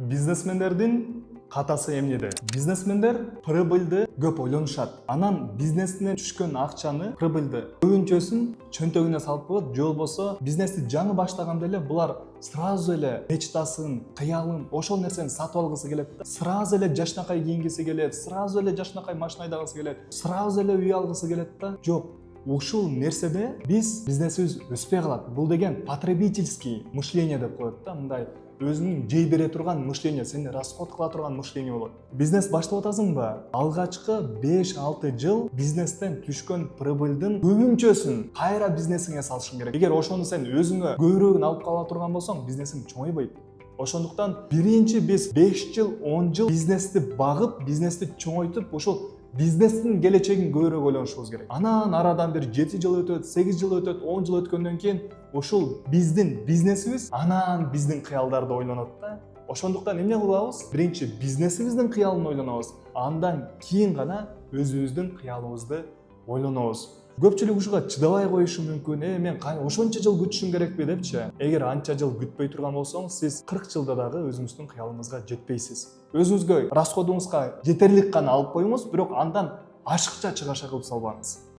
Бизнесмендердин катасы эмнеде? Бизнесмендер прибыльды көп ойлонушат. Анан бизнесинен түшкөн акчаны, прибыльды көбүнчөсүн чөнтөгүнө салып коет, же болбосо бизнести жаңы баштаганда эле булар сразу эле мечтасын, кыялын, ошол нерсени сатып алгысы келет да. Сразу эле жашнакай кийингиси келет, сразу эле жашнакай машина айдагысы келет, сразу эле үй алгысы келет да. Жок. Ушул нерседе бизнесибиз өспөй калат. Бул деген потребительский мышление деп коет да, мындай өзүнүн жей бере турган мышление, сени расход кыла турган мышление болот. Бизнес баштап атасыңбы? Алгачкы 5-6 жыл бизнестен түшкөн прибыльдин көбүнчөсүн кайра бизнесиңе салышың керек. Эгер ошону сен өзүңө көбүрөөгүн алып кала турган болсоң, бизнесиң чоңойбойт. Ошондуктан биринчи биз 5 жыл, 10 жыл бизнести багып, бизнести чоңойтуп, ошол бизнестин келечегин көбүрөөк ойлонушубуз керек. Анан арадан бир 7 жыл өтөт, 8 жыл өтөт, 10 жыл өткөндөн кийин ушул биздин бизнесибиз анан биздин кыялдарды ойлонот да. Ошондуктан эмне кылабыз? Биринчи бизнесибиздин кыялын ойлонобуз, андан кийин гана өзүбүздүн кыялыбызды ойлонобуз. Көпчүлүк ушуга чыдабай коюшу мүмкүн. Мен ошончо жыл күтүшүм керекпи депчи. Эгер анча жыл күтпөй турган болсоңуз, сиз 40 жылда дагы өзүңүздүн кыялыңызга жетпейсиз. Өзүңүзгө расходуңузга жетерлик гана алып коюңуз, бирок андан ашыкча чыгаша кылып салбаңыз.